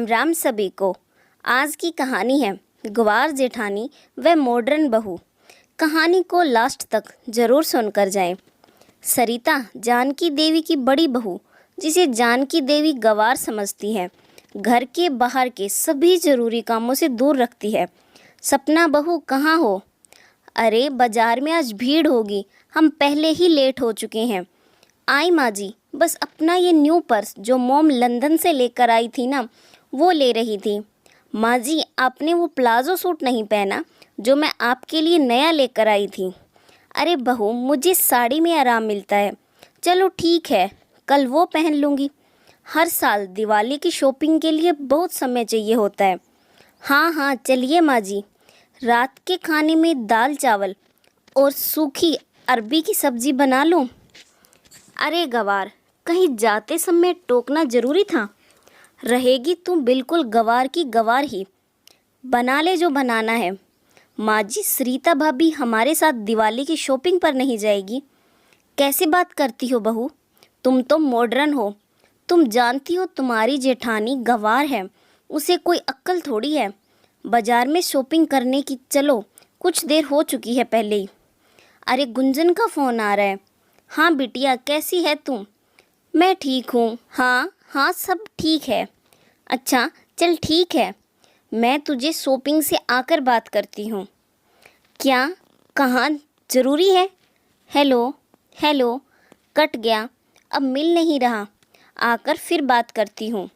राम सभी को। आज की कहानी है गवार जेठानी व मॉडर्न बहू। कहानी को लास्ट तक जरूर सुनकर जाएं। सरिता जानकी देवी की बड़ी बहू, जिसे जानकी देवी गवार समझती है, घर के बाहर के सभी जरूरी कामों से दूर रखती है। सपना बहू कहाँ हो? अरे बाजार में आज भीड़ होगी, हम पहले ही लेट हो चुके हैं। आई माँ जी, बस अपना ये न्यू पर्स जो मोम लंदन से लेकर आई थी ना, वो ले रही थी। माँ जी, आपने वो प्लाजो सूट नहीं पहना जो मैं आपके लिए नया लेकर आई थी। अरे बहू, मुझे साड़ी में आराम मिलता है। चलो ठीक है, कल वो पहन लूँगी। हर साल दिवाली की शॉपिंग के लिए बहुत समय चाहिए होता है। हाँ हाँ चलिए माँ जी, रात के खाने में दाल चावल और सूखी अरबी की सब्ज़ी बना लूँ। अरे गवार, कहीं जाते समय टोकना ज़रूरी था। रहेगी तू बिल्कुल गवार की गवार ही। बना ले जो बनाना है। माँ जी, सरिता भाभी हमारे साथ दिवाली की शॉपिंग पर नहीं जाएगी? कैसे बात करती हो बहू, तुम तो मॉडर्न हो। तुम जानती हो तुम्हारी जेठानी गवार है, उसे कोई अक्ल थोड़ी है। बाजार में शॉपिंग करने की चलो, कुछ देर हो चुकी है पहले ही। अरे गुंजन का फ़ोन आ रहा है। हाँ बिटिया, कैसी है तुम? मैं ठीक हूँ। हाँ हाँ सब ठीक है। अच्छा चल ठीक है, मैं तुझे शॉपिंग से आकर बात करती हूँ। क्या? कहाँ? ज़रूरी है? हेलो हेलो, कट गया, अब मिल नहीं रहा। आकर फिर बात करती हूँ।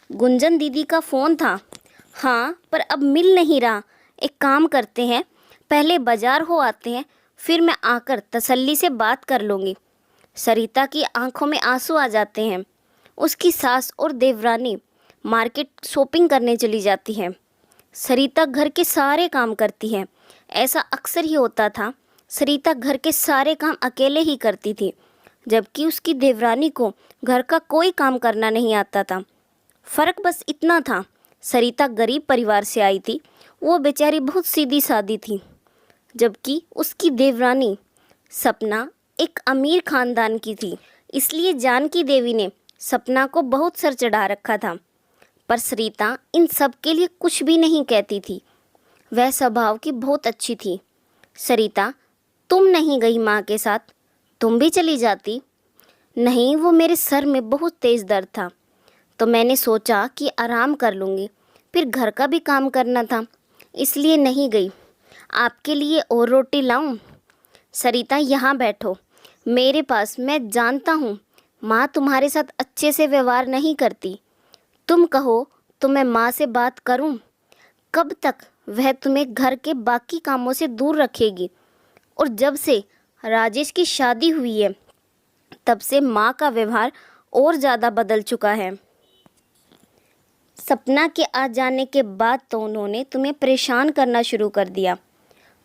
गुंजन दीदी का फ़ोन था। हाँ पर अब मिल नहीं रहा। एक काम करते हैं, पहले बाज़ार हो आते हैं, फिर मैं आकर तसल्ली से बात कर लूँगी। सरिता की आंखों में आंसू आ जाते हैं। उसकी सास और देवरानी मार्केट शॉपिंग करने चली जाती हैं। सरिता घर के सारे काम करती है। ऐसा अक्सर ही होता था, सरिता घर के सारे काम अकेले ही करती थी, जबकि उसकी देवरानी को घर का कोई काम करना नहीं आता था। फ़र्क बस इतना था, सरिता गरीब परिवार से आई थी, वो बेचारी बहुत सीधी सादी थी, जबकि उसकी देवरानी सपना एक अमीर ख़ानदान की थी। इसलिए जानकी देवी ने सपना को बहुत सर चढ़ा रखा था। पर सरिता इन सब के लिए कुछ भी नहीं कहती थी। वह स्वभाव की बहुत अच्छी थी। सरिता, तुम नहीं गई माँ के साथ? तुम भी चली जाती। नहीं, वो मेरे सर में बहुत तेज़ दर्द था, तो मैंने सोचा कि आराम कर लूँगी, फिर घर का भी काम करना था, इसलिए नहीं गई। आपके लिए और रोटी लाऊं? सरिता यहाँ बैठो मेरे पास। मैं जानता हूँ माँ तुम्हारे साथ अच्छे से व्यवहार नहीं करती। तुम कहो तो मैं माँ से बात करूँ? कब तक वह तुम्हें घर के बाकी कामों से दूर रखेगी? और जब से राजेश की शादी हुई है, तब से माँ का व्यवहार और ज़्यादा बदल चुका है। सपना के आ जाने के बाद तो उन्होंने तुम्हें परेशान करना शुरू कर दिया।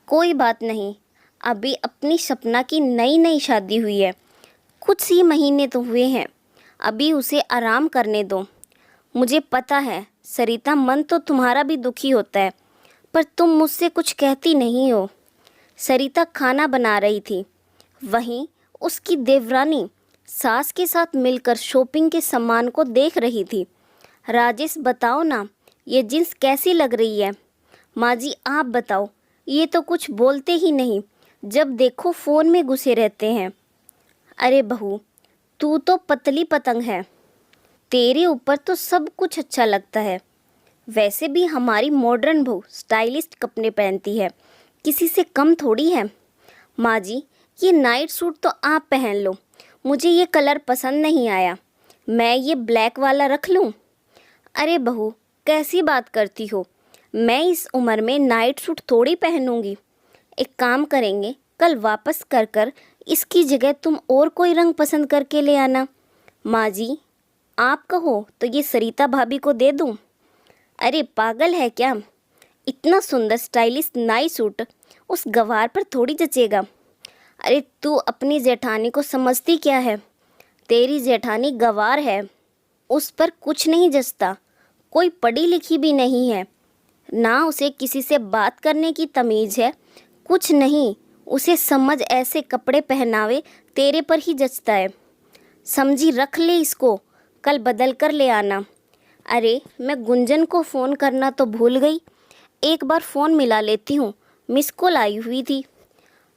कोई बात नहीं, अभी अपनी सपना की नई नई शादी हुई है, कुछ ही महीने तो हुए हैं, अभी उसे आराम करने दो। मुझे पता है सरिता, मन तो तुम्हारा भी दुखी होता है, पर तुम मुझसे कुछ कहती नहीं हो। सरिता खाना बना रही थी, वहीं उसकी देवरानी सास के साथ मिलकर शॉपिंग के सामान को देख रही थी। राजेश, बताओ ना, ये जींस कैसी लग रही है? माँ जी आप बताओ, ये तो कुछ बोलते ही नहीं, जब देखो फ़ोन में घुसे रहते हैं। अरे बहू, तू तो पतली पतंग है, तेरे ऊपर तो सब कुछ अच्छा लगता है। वैसे भी हमारी मॉडर्न बहू स्टाइलिस्ट कपड़े पहनती है, किसी से कम थोड़ी है। माँ जी, ये नाइट सूट तो आप पहन लो, मुझे ये कलर पसंद नहीं आया, मैं ये ब्लैक वाला रख लूँ? अरे बहू, कैसी बात करती हो, मैं इस उम्र में नाइट सूट थोड़ी पहनूंगी। एक काम करेंगे, कल वापस कर कर इसकी जगह तुम और कोई रंग पसंद करके ले आना। माँ जी, आप कहो तो ये सरिता भाभी को दे दूँ? अरे पागल है क्या, इतना सुंदर स्टाइलिश नाइट सूट उस गवार पर थोड़ी जचेगा। अरे तू अपनी जेठानी को समझती क्या है? तेरी जेठानी गवार है, उस पर कुछ नहीं जचता। कोई पढ़ी लिखी भी नहीं है, ना उसे किसी से बात करने की तमीज़ है, कुछ नहीं। उसे समझ ऐसे कपड़े पहनावे तेरे पर ही जचता है। समझी, रख ले इसको, कल बदल कर ले आना। अरे मैं गुंजन को फ़ोन करना तो भूल गई, एक बार फ़ोन मिला लेती हूँ, मिस कॉल आई हुई थी।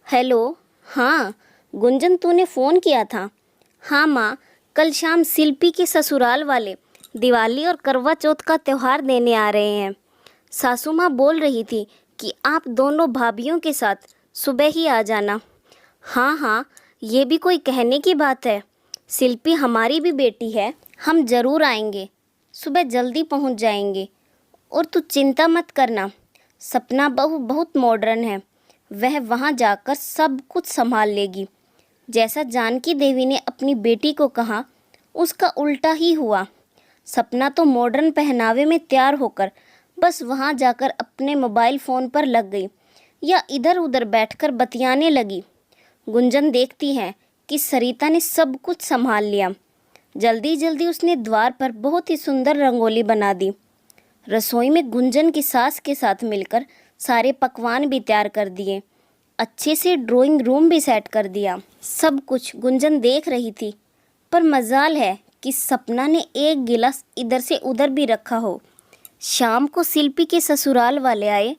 हेलो, हाँ गुंजन तूने फ़ोन किया था। हाँ माँ, कल शाम शिल्पी के ससुराल वाले दिवाली और करवा चौथ का त्यौहार देने आ रहे हैं। सासू माँ बोल रही थी कि आप दोनों भाभीयों के साथ सुबह ही आ जाना। हाँ हाँ, ये भी कोई कहने की बात है। शिल्पी हमारी भी बेटी है, हम ज़रूर आएंगे, सुबह जल्दी पहुंच जाएंगे। और तू चिंता मत करना, सपना बहू बहुत मॉडर्न है, वह वहां जाकर सब कुछ संभाल लेगी। जैसा जानकी देवी ने अपनी बेटी को कहा, उसका उल्टा ही हुआ। सपना तो मॉडर्न पहनावे में तैयार होकर बस वहां जाकर अपने मोबाइल फ़ोन पर लग गई या इधर उधर बैठकर बतियाने लगी। गुंजन देखती है कि सरिता ने सब कुछ संभाल लिया। जल्दी जल्दी उसने द्वार पर बहुत ही सुंदर रंगोली बना दी। रसोई में गुंजन की सास के साथ मिलकर सारे पकवान भी तैयार कर दिए। अच्छे से ड्राइंग रूम भी सेट कर दिया। सब कुछ गुंजन देख रही थी, पर मजाल है कि सपना ने एक गिलास इधर से उधर भी रखा हो। शाम को शिल्पी के ससुराल वाले आए,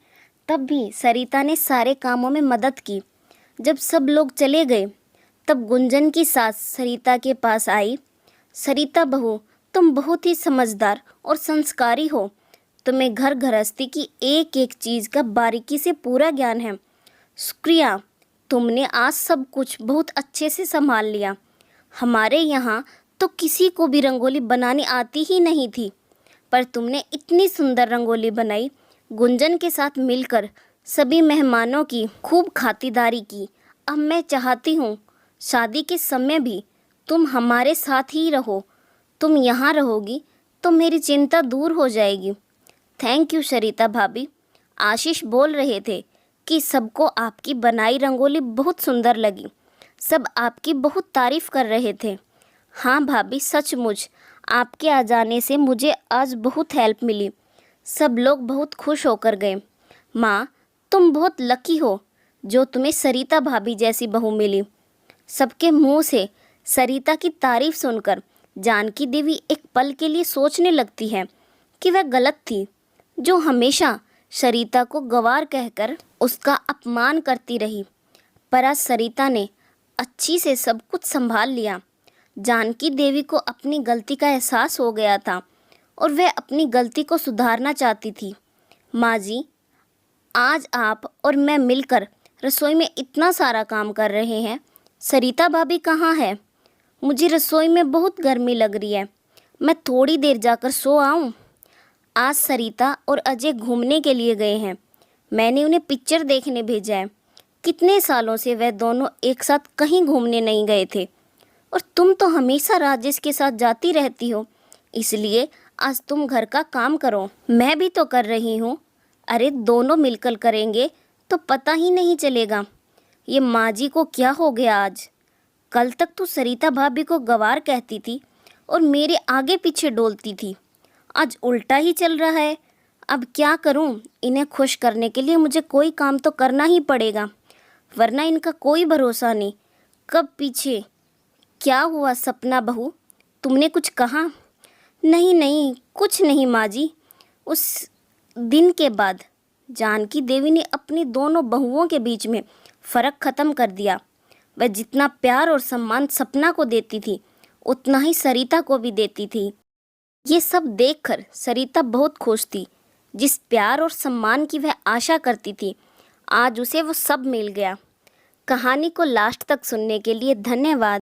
तब भी सरिता ने सारे कामों में मदद की। जब सब लोग चले गए, तब गुंजन की सास सरिता के पास आई। सरिता बहू, तुम बहुत ही समझदार और संस्कारी हो। तुम्हें घर गृहस्थी की एक एक चीज़ का बारीकी से पूरा ज्ञान है। शुक्रिया, तुमने आज सब कुछ बहुत अच्छे से संभाल लिया। हमारे यहाँ तो किसी को भी रंगोली बनानी आती ही नहीं थी, पर तुमने इतनी सुंदर रंगोली बनाई। गुंजन के साथ मिलकर सभी मेहमानों की खूब खातिरदारी की। अब मैं चाहती हूँ शादी के समय भी तुम हमारे साथ ही रहो। तुम यहाँ रहोगी तो मेरी चिंता दूर हो जाएगी। थैंक यू सरिता भाभी। आशीष बोल रहे थे कि सबको आपकी बनाई रंगोली बहुत सुंदर लगी। सब आपकी बहुत तारीफ कर रहे थे। हाँ भाभी, सचमुच आपके आ जाने से मुझे आज बहुत हेल्प मिली। सब लोग बहुत खुश होकर गए। माँ, तुम बहुत लकी हो जो तुम्हें सरिता भाभी जैसी बहू मिली। सबके मुंह से सरिता की तारीफ सुनकर जानकी देवी एक पल के लिए सोचने लगती है कि वह गलत थी, जो हमेशा सरिता को गंवार कहकर उसका अपमान करती रही। पर आज सरिता ने अच्छी से सब कुछ संभाल लिया। जानकी देवी को अपनी गलती का एहसास हो गया था और वह अपनी गलती को सुधारना चाहती थी। माँ जी, आज आप और मैं मिलकर रसोई में इतना सारा काम कर रहे हैं। सरिता भाभी कहाँ है? मुझे रसोई में बहुत गर्मी लग रही है। मैं थोड़ी देर जाकर सो आऊँ। आज सरिता और अजय घूमने के लिए गए हैं। मैंने उन्हें पिक्चर देखने भेजा है। कितने सालों से वह दोनों एक साथ कहीं घूमने नहीं गए थे। और तुम तो हमेशा राजेश के साथ जाती रहती हो, इसलिए आज तुम घर का काम करो। मैं भी तो कर रही हूँ। अरे दोनों मिलकर करेंगे तो पता ही नहीं चलेगा। ये माँ जी को क्या हो गया आज? कल तक तो सरिता भाभी को गंवार कहती थी और मेरे आगे पीछे डोलती थी। आज उल्टा ही चल रहा है। अब क्या करूँ? इन्हें खुश करने के लिए मुझे कोई काम तो करना ही पड़ेगा, वरना इनका कोई भरोसा नहीं। कब पीछे क्या हुआ सपना बहू, तुमने कुछ कहा? नहीं नहीं, कुछ नहीं माँ जी। उस दिन के बाद जानकी देवी ने अपनी दोनों बहुओं के बीच में फ़र्क ख़त्म कर दिया। वह जितना प्यार और सम्मान सपना को देती थी, उतना ही सरिता को भी देती थी। ये सब देखकर सरिता बहुत खुश थी। जिस प्यार और सम्मान की वह आशा करती थी, आज उसे वो सब मिल गया। कहानी को लास्ट तक सुनने के लिए धन्यवाद।